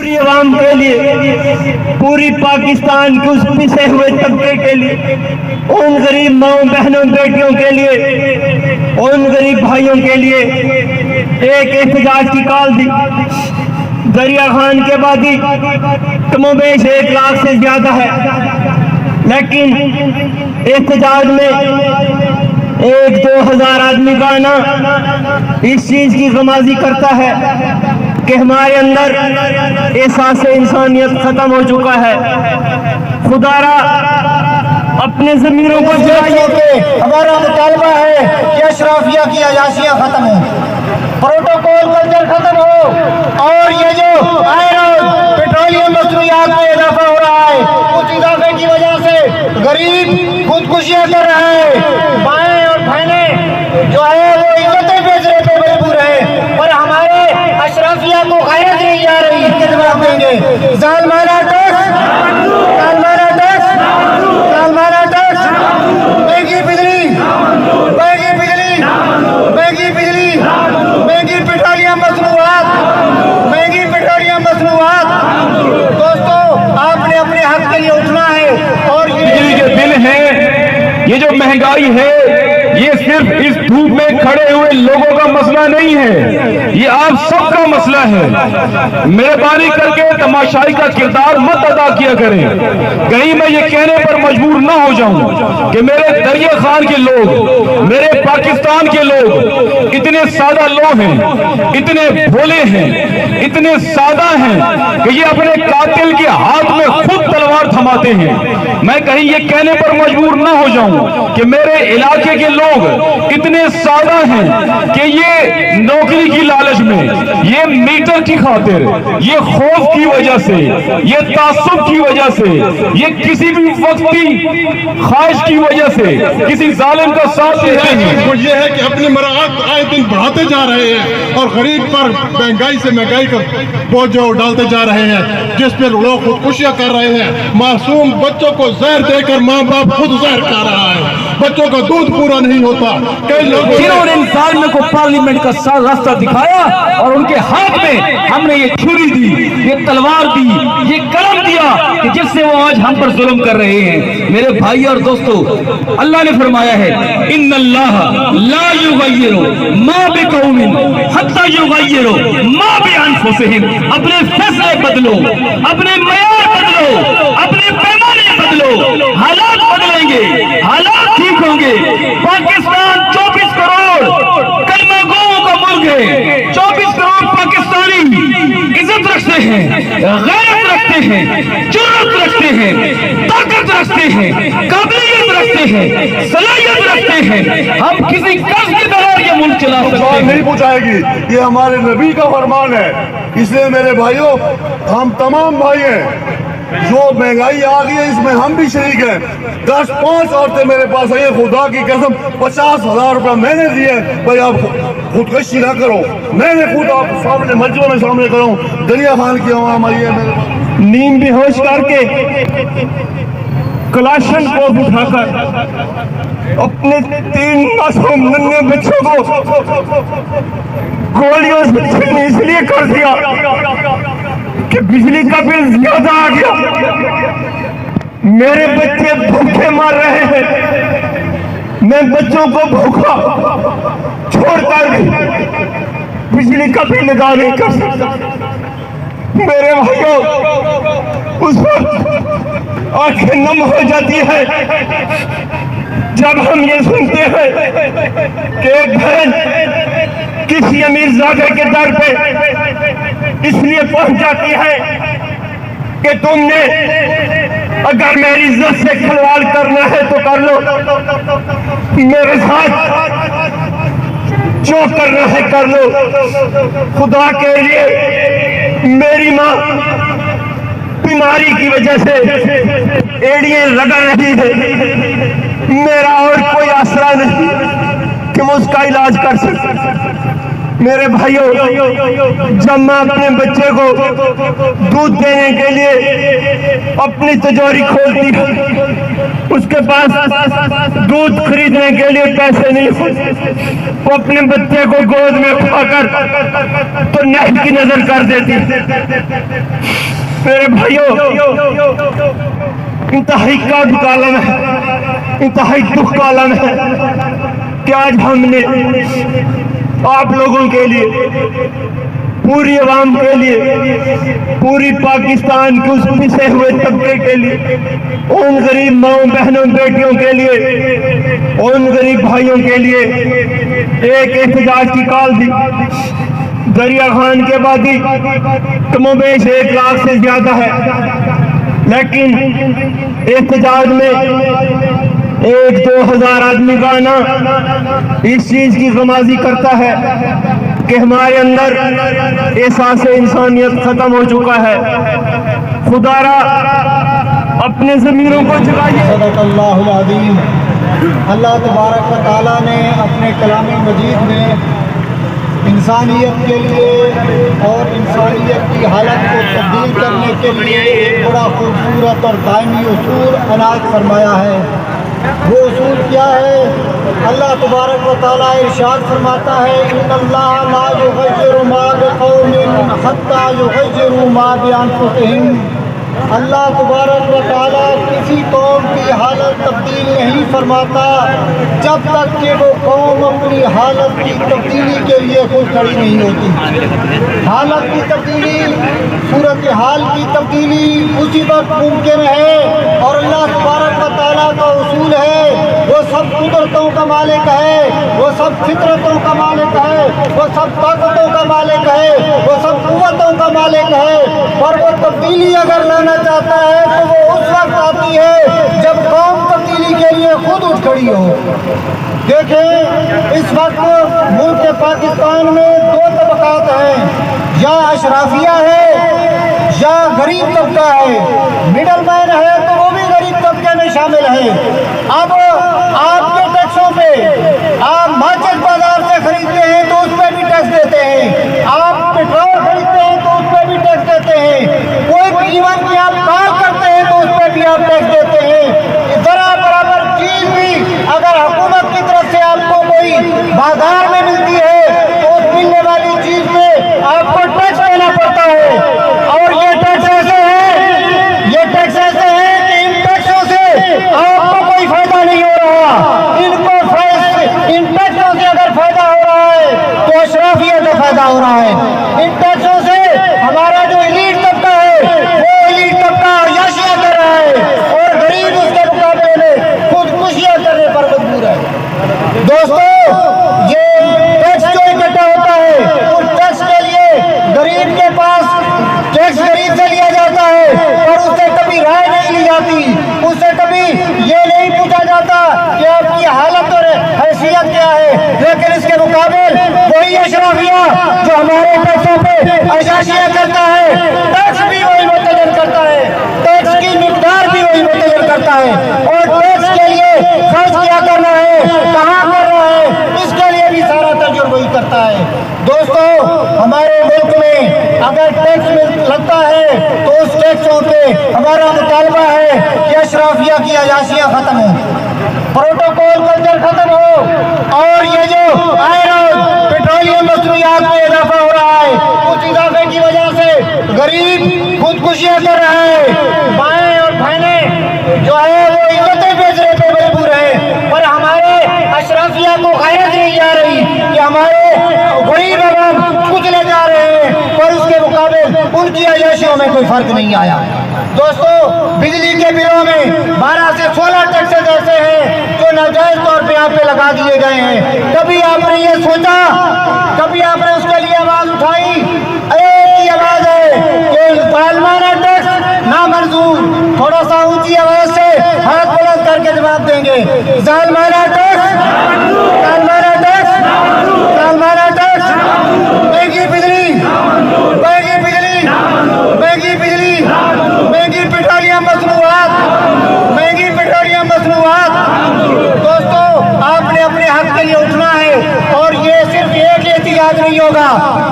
پوری عوام کے لیے، پوری پاکستان کے اس پسے ہوئے طبقے کے لیے، ان غریب ماؤں بہنوں بیٹیوں کے لیے، ان غریب بھائیوں کے لیے ایک احتجاج کی کال دی۔ دریا خان کے بعدی کم و بیش 1 لاکھ سے زیادہ ہے، لیکن احتجاج میں 1-2 ہزار آدمی کا آنا اس چیز کی غمازی کرتا ہے کہ ہمارے اندر احساس انسانیت ختم ہو چکا ہے۔ خدا را اپنے ضمیروں کو جلائیے۔ ہمارا مطالبہ ہے کہ اشرافیہ کی عیاشیاں ختم ہوں، پروٹوکول کلچر ختم ہو، اور یہ جو آئے روز پیٹرولیم مصنوعات میں اضافہ ہو رہا ہے، اس اضافے کی وجہ سے غریب خودکشیاں کر رہا ہے، بائیں اور بہنیں جو ہے وہ عزتیں بیچنے پہ مجبور ہیں، پر ہمارے اشرافیہ کو غیرت نہیں جا رہی۔ اس کے جواب دیں گے ظالمانہ ٹیکس، ظالمانہ ٹیکس، ظالمانہ ٹیکس، مہنگی بجلی، مہنگی بجلی، مہنگی بجلی، مہنگی پیٹرولیم مصنوعات، مہنگی پیٹرولیم مصنوعات۔ دوستو، آپ نے اپنے حق کے لیے اٹھنا ہے، اور بجلی کے بل ہیں، یہ جو مہنگائی ہے، یہ صرف اس دھوپ میں کھڑے ہوئے لوگوں کا مسئلہ نہیں ہے، یہ آپ سب کا مسئلہ ہے۔ مہربانی کر کے تماشائی کا کردار مت ادا کیا کریں، کہیں میں یہ کہنے پر مجبور نہ ہو جاؤں کہ میرے دریا خان کے لوگ، میرے پاکستان کے لوگ اتنے سادہ لوگ ہیں، اتنے بھولے ہیں، اتنے سادہ ہیں کہ یہ اپنے قاتل کے ہاتھ میں خود تلوار تھماتے ہیں۔ میں کہیں یہ کہنے پر مجبور نہ ہو جاؤں کہ میرے علاقے کے لوگ اتنے سادہ ہیں کہ یہ نوکری کی لالچ میں، یہ میٹر کی خاطر، یہ خوف کی وجہ سے، یہ تعصب کی وجہ سے، یہ کسی بھی وقتی خواہش کی وجہ سے کسی ظالم کا ساتھ دیتے ہیں۔ وہ یہ ہے کہ اپنی مراعات آئے دن بڑھاتے جا رہے ہیں اور غریب پر مہنگائی سے مہنگائی کا بوجھ جو ڈالتے جا رہے ہیں، جس پہ لوگ خودکشیاں کر رہے ہیں۔ معصوم بچوں کو زہر دے کر ماں باپ خود زہر کھا رہا ہے، بچوں کا دودھ پورا نہیں ہوتا۔ کئی لوگوں جنہوں نے ان ظالموں کو پارلیمنٹ کا راستہ دکھایا اور ان کے ہاتھ میں ہم نے یہ چھری دی، یہ تلوار دی، یہ قلم دیا کہ جس سے وہ آج ہم پر ظلم کر رہے ہیں۔ میرے بھائی اور دوستو، اللہ نے فرمایا ہے ان اللہ لا یغیر ما بقوم حتی یغیروا ما بانفسہم۔ اپنے فیصلے بدلو، اپنے معیار بدلو، اپنے پیمانے بدلو، حالات بدلیں گے، حالات ٹھیک ہوں گے۔ پاکستان 24 کروڑ کلمہ گوؤں کا ملک ہے، 24 کروڑ پاکستانی عزت رکھتے ہیں، غیرت رکھتے ہیں، جرأت رکھتے ہیں، طاقت رکھتے ہیں، قابلیت رکھتے ہیں، صلاحیت رکھتے ہیں۔ ہم کسی قرض کے بغیر یہ ملک چلا سکتے سوال ہیں۔ نہیں پوچھائے گی، یہ ہمارے نبی کا فرمان ہے۔ اس لیے میرے بھائیوں، ہم تمام بھائی ہیں، جو مہنگائی آ گئی ہے اس میں ہم بھی شریک ہیں۔ 5 عورتیں میرے پاس آئی ہیں، خدا کی قسم 50,000 روپے میں نے دیے، بھائی آپ خودکشی نہ کرو۔ میں نے خود آپ سامنے منچوں میں سامنے کروں، دریا خان کی عوام آئی ہے میرے پاس۔ نیند بے ہوش کر کے کلاشن کو اٹھا کر اپنے 3 معصوم ننھے بچوں کو گولیوں سے چھینی اس لیے کر دیا کہ بجلی کا بل زیادہ آ گیا۔ میرے بچے بھوکے مر رہے ہیں، میں بچوں کو بھوکا چھوڑ کر بجلی کا بل ادا نہیں کر سکتا۔ میرے بھائیوں، اس وقت آنکھیں نم ہو جاتی ہے جب ہم یہ سنتے ہیں کہ ایک بہن کسی امیر زادے کے در پہ اس لیے پہنچ جاتی ہے کہ تم نے اگر میری عزت سے کھلواڑ کرنا ہے تو کر لو، میرے ساتھ جو کرنا ہے کر لو۔ خدا کے لیے میری ماں بیماری کی وجہ سے ایڑیاں رگڑ رہی ہے، میرا اور کوئی آسرا نہیں کہ میں اس کا علاج کر سکوں۔ میرے بھائیوں، جب میں اپنے بچے کو دودھ دینے کے لیے اپنی تجوری کھولتی ہوں، اس کے پاس دودھ خریدنے کے لیے پیسے نہیں ہوتے، وہ اپنے بچے کو گود میں اٹھا کر تو نہر کی نظر کر دیتی۔ میرے بھائیوں، انتہائی کاٹ کا عالم ہے، انتہائی دکھ کا عالم ہے کہ آج ہم نے آپ لوگوں کے لیے، پوری عوام کے لیے، پوری پاکستان کے اس پسے ہوئے طبقے کے لیے، ان غریب ماؤں بہنوں بیٹیوں کے لیے، ان غریب بھائیوں کے لیے ایک احتجاج کی کال دی۔ دریا خان کے بعدی کم و بیش 1 لاکھ سے زیادہ ہے، لیکن احتجاج میں 1-2 ہزار آدمی کا آنا اس چیز کی غمازی کرتا ہے کہ ہمارے اندر احساس انسانیت ختم ہو چکا ہے۔ خدا را اپنے ضمیروں کو جگائیے۔ صدق اللہ العظیم۔ اللہ تبارک و تعالیٰ نے اپنے کلام مجید میں انسانیت کے لیے اور انسانیت کی حالت کو تبدیل کرنے کے لیے ایک بڑا خوبصورت اور دائمی اصول عنایت فرمایا ہے۔ وہ اصول کیا ہے؟ اللہ تبارک و تعالیٰ ارشاد فرماتا ہے، ان اللہ لا یغیر ما بقوم حتی یغیروا ما بانفسہم۔ اللہ تبارک و تعالیٰ کسی قوم کی حالت تبدیل نہیں فرماتا جب تک کہ وہ قوم اپنی حالت کی تبدیلی کے لیے خود کھڑی نہیں ہوتی۔ حالت کی تبدیلی، صورتحال کی تبدیلی اسی وقت ممکن ہے، اور اللہ تبارک و تعالیٰ کا اصول ہے، وہ سب قدرتوں کا مالک ہے، وہ سب فطرتوں کا مالک ہے، وہ سب طاقتوں کا مالک ہے، وہ سب قوتوں کا مالک ہے، اور وہ تبدیلی اگر لانا چاہتا ہے تو وہ اس وقت آتی ہے جب قوم تبدیلی کے لیے خود اٹھ کھڑی ہو۔ دیکھیں، اس وقت ملک پاکستان میں 2 طبقات ہیں، یا اشرافیہ ہے یا غریب طبقہ ہے۔ مڈل مین ہے تو وہ بھی غریب طبقے میں شامل ہے۔ اب آپ کے ٹیکسوں پہ، آپ ماچس بازار سے خریدتے ہیں تو اس پہ بھی ٹیکس دیتے ہیں، آپ پیٹرول خریدتے ہیں تو اس پہ بھی ٹیکس دیتے ہیں، کوئی ایون کی آپ کال کرتے ہیں تو اس پہ بھی آپ ٹیکس دیتے ہیں۔ ذرا برابر چیز بھی اگر حکومت کی طرف سے آپ کو کوئی بازار میں ملتی ہے تو اس ملنے والی چیز پہ آپ کو ٹیکس دینا پڑتا ہے۔ اور یہ ٹیکس ایسے ہیں، یہ ٹیکس ایسے ہیں کہ ان ٹیکسوں سے آپ کو کوئی فائدہ نہیں ہو رہا۔ ان ٹیکسوں سے اگر فائدہ ہو رہا ہے تو اشرافیہ کا فائدہ ہو رہا ہے۔ ان ٹیکسوں سے ہمارا جو ایلیٹ طبقہ ہے وہ ایلیٹ طبقہ عیاشیاں کر رہا ہے، اور غریب اس کے مقابلے میں خودکشیاں کرنے پر مجبور ہے۔ دوستو، یہ ٹیکس جو اکٹھا ہوتا ہے، اس ٹیکس کے لیے غریب کے پاس ٹیکس غریب سے لیا جاتا ہے، اور اس سے کبھی رائے نہیں لی جاتی، اس سے کبھی یہ نہیں پوچھا جاتا کہ آپ کی حالت اور حیثیت کیا ہے۔ لیکن اس کے مقابل وہی اشرافیہ جو ہمارے ٹیکسوں پہ عیاشیاں کرتا ہے، ٹیکس بھی وہی متعین کرتا ہے، ٹیکس کی مقدار بھی وہی متعین کرتا ہے، اور ٹیکس کے لیے خرچ کیا کرنا ہے، کہاں کرنا ہے، اس کے لیے بھی سارا تجربہ وہی کرتا ہے۔ دوستو، ہمارے ملک میں اگر ٹیکس لگتا ہے تو اس ٹیکسوں پہ ہمارا مطالبہ ہے کہ اشرافیہ کی عیاشیاں ختم ہوں، پروٹوکول کلچر ختم ہو، اور یہ جو آئے روز پیٹرولیم مصنوعات میں اضافہ ہو رہا ہے، اس اضافے کی وجہ سے غریب خودکشیاں کر رہا ہے، بائیں اور بہنیں جو ہے وہ عزتیں بیچنے پہ مجبور ہیں، اور ہمارے اشرافیہ کو غیرت نہیں آ رہی کہ ہمارے غریب عوام کچلے جا رہے ہیں، اور اس کے مقابل ان کی عیاشیوں میں کوئی فرق نہیں آیا۔ دوستو، بجلی کے بلوں میں 12 سے 16 ٹیکسز ایسے ہیں جو ناجائز طور پہ آپ پہ لگا دیے گئے ہیں۔ کبھی آپ نے یہ سوچا، کبھی آپ نے اس کے لیے آواز اٹھائی؟ ایک ہی آواز ہے کہ ظالمانہ ٹیکس نامنظور۔ تھوڑا سا اونچی آواز سے ہاتھ بلند کر کے جواب دیں گے، ظالمانہ ٹیکس، ظالمانہ ٹیکس، ظالمانہ ٹیکس۔ مہنگی بجلی، مہنگی بجلی، مہنگی بجلی، مہنگی پیٹرولیم مصنوعات، مہنگی پیٹرولیم مصنوعات۔ دوستو، آپ نے اپنے حق کے لیے اٹھنا ہے، اور یہ صرف ایک احتجاج نہیں ہوگا۔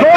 2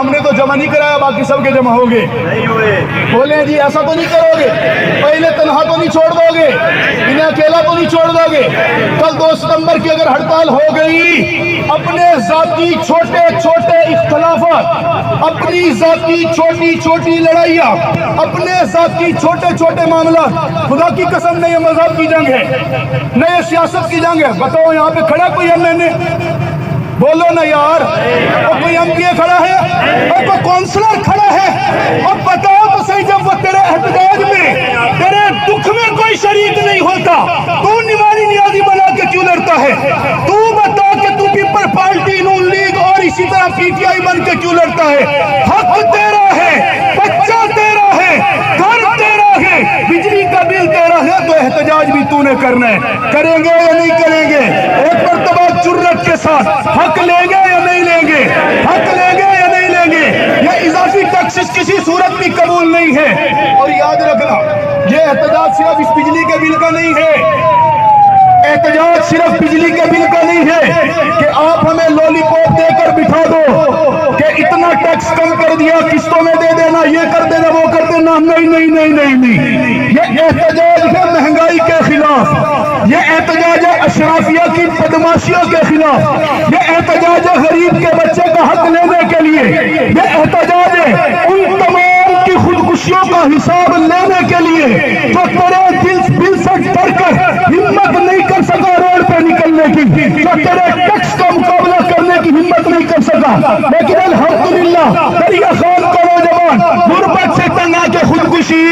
ہم نے تو جمع نہیں کرایا، باقی سب کے جمع ہو گئے؟ بولیں جی ایسا تو نہیں کرو گے؟ پہلے تنہا تو نہیں چھوڑ دو گے؟ انہیں اکیلا تو نہیں چھوڑ دو گے؟ کل 2 ستمبر کی اگر ہڑتال ہو گئی، اپنے ذاتی چھوٹے چھوٹے اختلافات، اپنی ذاتی چھوٹی چھوٹی لڑائیاں، اپنے ذاتی چھوٹے چھوٹے معاملات، خدا کی قسم نہ یہ مذہب کی جنگ ہے، نہ یہ سیاست کی جنگ ہے۔ بتاؤ یہاں پہ کھڑا کوئی ایم این اے؟ بولو نا یار، اور کوئی ایم پی اے کھڑا ہے اور کوئی کونسلر کھڑا ہے؟ اور بتاؤ تو صحیح، جب وہ تیرے احتجاج میں، تیرے دکھ میں کوئی شریک نہیں ہوتا، تو نمانی نیازی بنا کے کیوں لڑتا ہے؟ تو بتا کہ تو پیپل پارٹی، نون لیگ اور اسی طرح پی ٹی آئی بن کے کیوں لڑتا ہے؟ حق تیرا ہے، بچہ تیرا ہے، گھر تیرا ہے، بجلی کا بل تیرا ہے، تو احتجاج بھی تو نے کرنا ہے۔ کریں گے یا نہیں کریں گے؟ ایک مرتبہ جرت کے ساتھ حق لیں گے یا نہیں لیں گے؟ حق لیں گے یا نہیں لیں گے؟ یہ اضافی ٹیکسز کسی صورت بھی قبول نہیں ہے۔ اور یاد رکھنا، یہ احتجاج صرف اس بجلی کے بل کا نہیں ہے، احتجاج صرف بجلی کے بل کا نہیں ہے کہ آپ ہمیں لولی پاپ دے کر بٹھا دو کہ اتنا ٹیکس کم کر دیا، قسطوں میں دے دینا، یہ کر دینا، وہ کر دینا۔ نہیں نہیں نہیں نہیں نہیں، یہ احتجاج ہے مہنگائی کے خلاف، یہ احتجاج ہے اشرافیہ کی بدماشیوں کے خلاف، یہ احتجاج ہے غریب کے بچے کا حق لینے کے لیے، یہ احتجاج ہے ان تمام کی خودکشیوں کا حساب لینے کے لیے جو تیرے دل سے ڈر کر ہمت نہیں کر سکا روڈ پہ نکلنے کی، جو تیرے ٹیکس کا مقابلہ کرنے کی ہمت نہیں کر سکا، لیکن الحمدللہ دریا خان کا نوجوان غربت سے تنگ آ کے خودکشی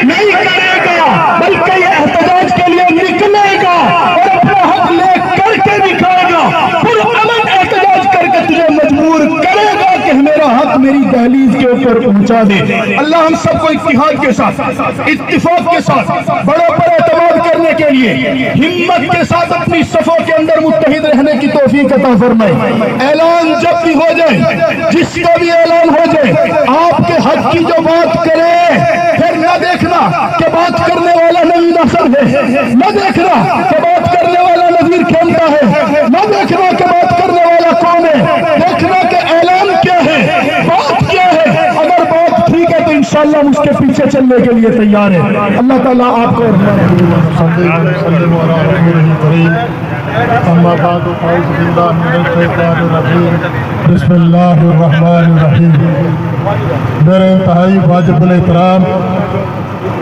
نہیں کرے گا، بلکہ یہ احتجاج کے لیے نکلے گا اور اپنا حق لے کر کے دکھائے گا، پرامن احتجاج کر کے تجھے مجبور کرے گا کہ میرا حق میری دہلیز کے اوپر پہنچا دے۔ اللہ ہم سب کو اتحاد کے ساتھ، اتفاق کے ساتھ، بڑوں پر اعتماد کرنے کے لیے ہمت کے ساتھ اپنی صفوں کے اندر متحد رہنے کی توفیق عطا فرمائے۔ اعلان جب بھی ہو جائے، جس کا بھی اعلان ہو جائے، آپ کے حق کی جو بات کرے، پھر نہ دیکھنا کہ بات کرنے والا نوید احسن ہے، نہ دیکھنا کہ بات کرنے والا نذیر کھیلتا ہے، نہ دیکھنا کہ بات کرنے والا کون ہے، دیکھنا کہ اعلان کیا ہے، بات کیا ہے۔ اگر بات ٹھیک ہے تو انشاءاللہ ہم اس کے پیچھے چلنے کے لیے تیار ہیں۔ اللہ تعالیٰ آپ کو اما بعد فاعوذ باللہ من الشیطان الرجیم، بسم اللہ الرحمن الرحیم۔ میرے انتہائی واجب الاحترام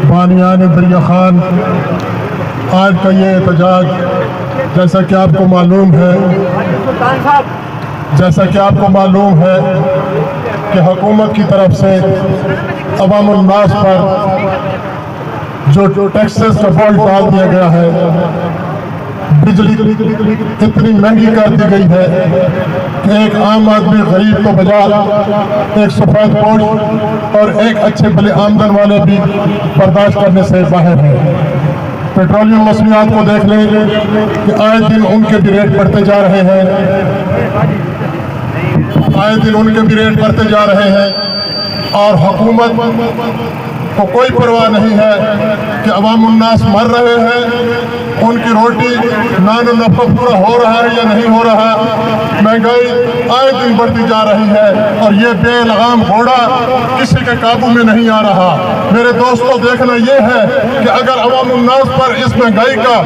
بانیان دریا خان، آج کا یہ احتجاج جیسا کہ آپ کو معلوم ہے کہ حکومت کی طرف سے عوام الناس پر جو ٹیکسز کا بول ڈال دیا گیا ہے، بجلی اتنی مہنگی کر دی گئی ہے کہ ایک عام آدمی غریب تو بجائے ایک سفید پوش اور ایک اچھے بھلے آمدن والے بھی برداشت کرنے سے باہر ہے۔ پیٹرولیم مصنوعات کو دیکھ لیں کہ آئے دن ان کے بھی ریٹ بڑھتے جا رہے ہیں، آئے دن ان کے بھی ریٹ بڑھتے جا رہے ہیں، اور حکومت کو کوئی پرواہ نہیں ہے کہ عوام الناس مر رہے ہیں، ان کی روٹی نان و نفع پورا ہو رہا ہے یا نہیں ہو رہا۔ مہنگائی آئے دن بڑھتی جا رہی ہے اور یہ بے لگام گھوڑا کسی کے قابو میں نہیں آ رہا۔ میرے دوستو، دیکھنا یہ ہے کہ اگر عوام الناس پر اس مہنگائی کا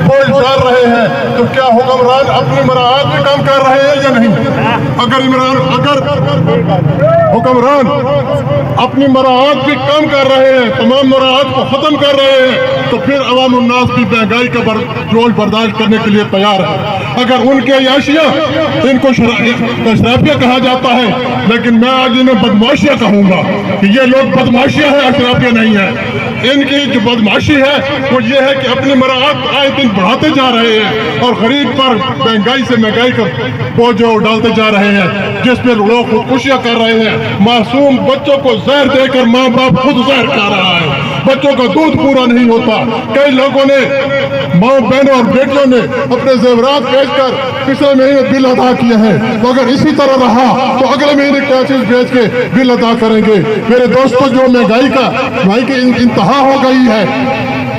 بوجھ ڈال رہے ہیں تو کیا حکمران اپنی مراعات میں کام کر رہے ہیں یا نہیں؟ اگر حکمران اپنی مراعات بھی کم کر رہے ہیں، تمام مراعات کو ختم کر رہے ہیں، تو پھر عوام الناس بھی مہنگائی کا بوجھ برداشت کرنے کے لیے تیار ہے۔ اگر ان کے عیاشیاں، ان کو اشرافیہ کہا جاتا ہے، لیکن میں آج انہیں بدماشیاں کہوں گا کہ یہ لوگ بدماشیاں ہیں، اشرافیہ نہیں ہیں۔ ان کی جو بدماشی ہے وہ یہ ہے کہ اپنی مراعات آئے دن بڑھاتے جا رہے ہیں اور غریب پر مہنگائی کا بوجھ ڈالتے جا رہے ہیں، جس میں لوگ خودکشیاں کر رہے ہیں۔ معصوم بچوں کو زہر دے کر ماں باپ خود زہر کھا رہا ہے، بچوں کا دودھ پورا نہیں ہوتا۔ کئی لوگوں نے، ماں بہنوں اور بیٹیوں نے اپنے زیورات بیچ کر پچھلے مہینے بل ادا کیے ہیں، تو اگر اسی طرح رہا تو اگلے مہینے کیا چیز بیچ کے بل ادا کریں گے؟ میرے دوستوں، جو مہنگائی کی انتہا ہو گئی ہے،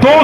2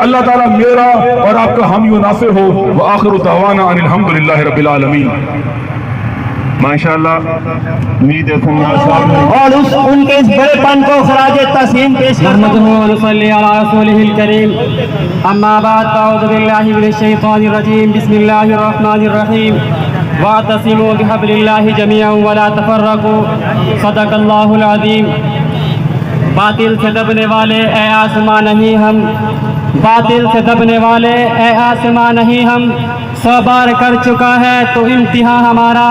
اللہ تعالیٰ میرا اور آپ کا حامی و ناصر ہو. وآخر دعوانا ان الحمدللہ رب العالمین. ماشاءاللہ امید ہے اور ان کے اس بڑے پن کو خراج تحسین پیش نحمده ونصلي على رسوله الكريم. اما بعد اعوذ بالله من الشيطان الرجيم. بسم الله الرحمن الرحيم. واعتصموا بحبل الله جميعا ولا تفرقوا. صدق الله العظيم. باطل سے دبنے والے اے آسمان نہیں ہم, باطل سے دبنے والے اے آسمان نہیں ہم, 100 بار کر چکا ہے تو امتحان ہمارا.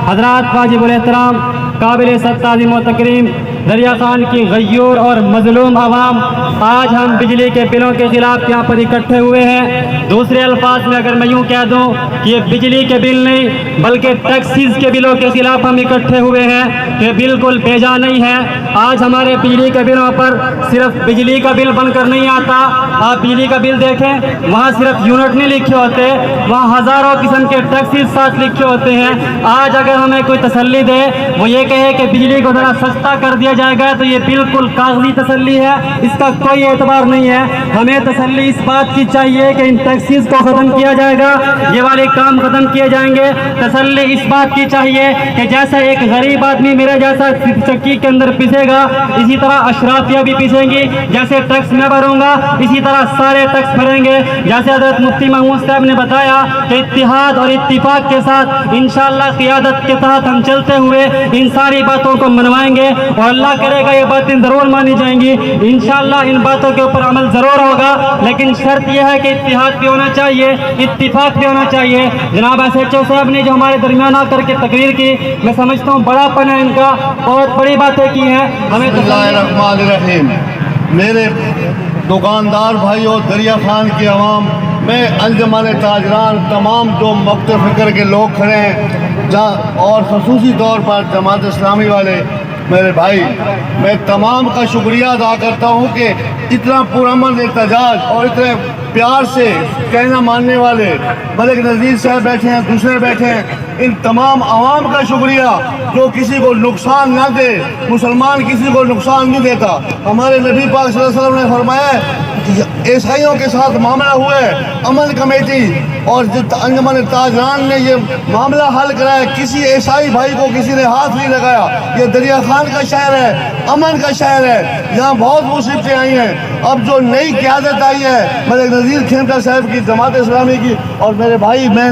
حضرات واجب الاحترام قابل تعظیم و تکریم دریا خان کی غیور اور مظلوم عوام, آج ہم بجلی کے بلوں کے خلاف یہاں پر اکٹھے ہوئے ہیں. دوسرے الفاظ میں اگر میں یوں کہہ دوں کہ یہ بجلی کے بل نہیں بلکہ ٹیکسیز کے بلوں کے خلاف ہم اکٹھے ہوئے ہیں, کہ بالکل بھیجا نہیں ہے. آج ہمارے بجلی کے بلوں پر صرف بجلی کا بل بن کر نہیں آتا. آپ بجلی کا بل دیکھیں, وہاں صرف یونٹ نہیں لکھے ہوتے, وہاں ہزاروں قسم کے ٹیکسیز ساتھ لکھے ہوتے ہیں. آج اگر ہمیں کوئی تسلی دے, وہ یہ کہے کہ بجلی کو ذرا سستا کر دیا جائے گا, تو یہ بالکل کاغذی تسلی ہے, اس کا کوئی اعتبار نہیں ہے. ہمیں تسلی اس بات کی چاہیے کہ ان ٹیکسیز کو ختم کیا جائے گا, یہ والے کام ختم کیے جائیں گے. تسلی اس بات کی چاہیے کہ جیسا ایک غریب آدمی میرے جیسا چکی کے اندر پیسے گا, اسی طرح اشرافیہ بھی پیسیں گی. جیسے ٹیکس میں بھروں گا اسی طرح سارے ٹیکس بھریں گے. جیسے حضرت مفتی محمود صاحب نے بتایا کہ اتحاد اور اتفاق کے ساتھ انشاءاللہ قیادت کے تحت ہم چلتے ہوئے ان ساری باتوں کو منوائیں گے, اور اللہ کرے گا یہ باتیں ضرور مانی جائیں گی. انشاءاللہ ان باتوں کے اوپر عمل ضرور ہوگا, لیکن شرط یہ ہے کہ اتحاد بھی ہونا چاہیے, اتفاق بھی ہونا چاہیے. جناب ایس ایچ او صاحب نے جو ہمارے درمیان آ کر کے تقریر کی, میں سمجھتا ہوں بڑا پن ہے ان کا, بہت بڑی باتیں کی ہیں. ہمیں بسم اللہ الرحمن الرحیم. میرے دکاندار بھائیوں, دریا خان کی عوام, میں انجمن تاجران, تمام جو مقت فکر کے لوگ کھڑے ہیں, اور خصوصی طور پر جماعت اسلامی والے میرے بھائی, میں تمام کا شکریہ ادا کرتا ہوں کہ اتنا پرامن احتجاج اور اتنے پیار سے کہنا ماننے والے ملک نذیر صاحب بیٹھے ہیں, دوسرے بیٹھے ہیں, ان تمام عوام کا شکریہ جو کسی کو نقصان نہ دے. مسلمان کسی کو نقصان نہیں دیتا. ہمارے نبی پاک صلی اللہ علیہ وسلم نے فرمایا ہے عیسائیوں کے ساتھ معاملہ ہوا ہے, امن کمیٹی اور انجمن تاجران نے یہ معاملہ حل کرایا, کسی عیسائی بھائی کو کسی نے ہاتھ نہیں لگایا. یہ دریا خان کا شہر ہے, امن کا شہر ہے, یہاں بہت مصیبتیں آئی ہیں. اب جو نئی قیادت آئی ہے ملک نذیر کھیمٹا صاحب کی, جماعت اسلامی کی, اور میرے بھائی میں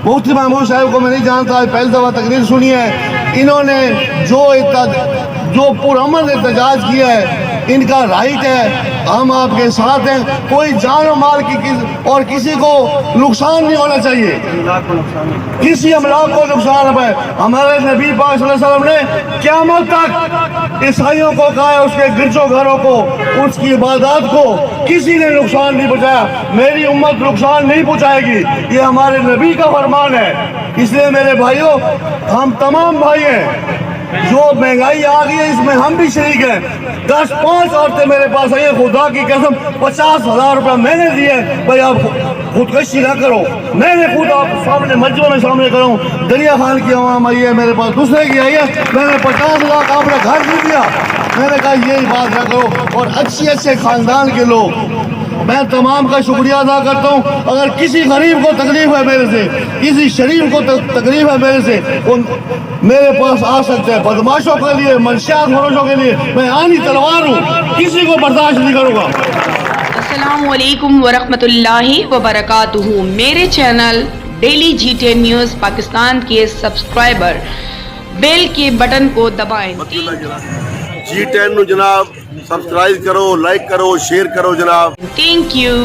مفتی محمود صاحب کو میں نہیں جانتا, پہلی دفعہ تقریر سنی ہے. انہوں نے جو پرامن احتجاج کیا ہے, ان کا رائٹ ہے, ہم آپ کے ساتھ ہیں. کوئی جان و مال کی اور کسی کو نقصان نہیں ہونا چاہیے, کسی املاک کو نقصان نہ پائے. ہمارے نبی پاک صلی اللہ علیہ وسلم نے قیامت تک عیسائیوں کو کہا ہے, اس کے گرجوں گھروں کو, اس کی عبادات کو کسی نے نقصان نہیں پہنچایا. میری امت نقصان نہیں پہنچائے گی, یہ ہمارے نبی کا فرمان ہے. اس لیے میرے بھائیوں, ہم تمام بھائی ہیں, جو مہنگائی آ گئی ہے اس میں ہم بھی شریک ہیں. 10-5 عورتیں میرے پاس آئی ہیں, خدا کی قسم 50,000 روپے میں نے دیے. بھائی آپ خودکشی نہ کرو, میں نے خود آپ سامنے مجمع میں سامنے کروں. دریا خان کی عوام آئی ہے میرے پاس, دوسرے کی آئی ہے, میں نے 50 لاکھ آپ نے گھر نہیں دیا. میں نے کہا یہی بات نہ کرو. اور اچھے خاندان کے لوگ, میں تمام کا شکریہ ادا کرتا ہوں. اگر کسی غریب کو تکلیف ہے میرے سے, کسی شریف کو تکلیف ہے میرے سے, میرے پاس آ سکتے ہیں. بدماشوں کے لیے, منشیات فروشوں کے لیے میں آنی تلوار ہوں, کسی کو برداشت نہیں کروں گا. السلام علیکم ورحمۃ اللہ وبرکاتہ. میرے channel daily GTN news Pakistan کے سبسکرائبر بیل کے بٹن کو دبائیں. G10 نو جناب سبسکرائب کرو, لائک کرو, شیئر کرو جناب. Thank you.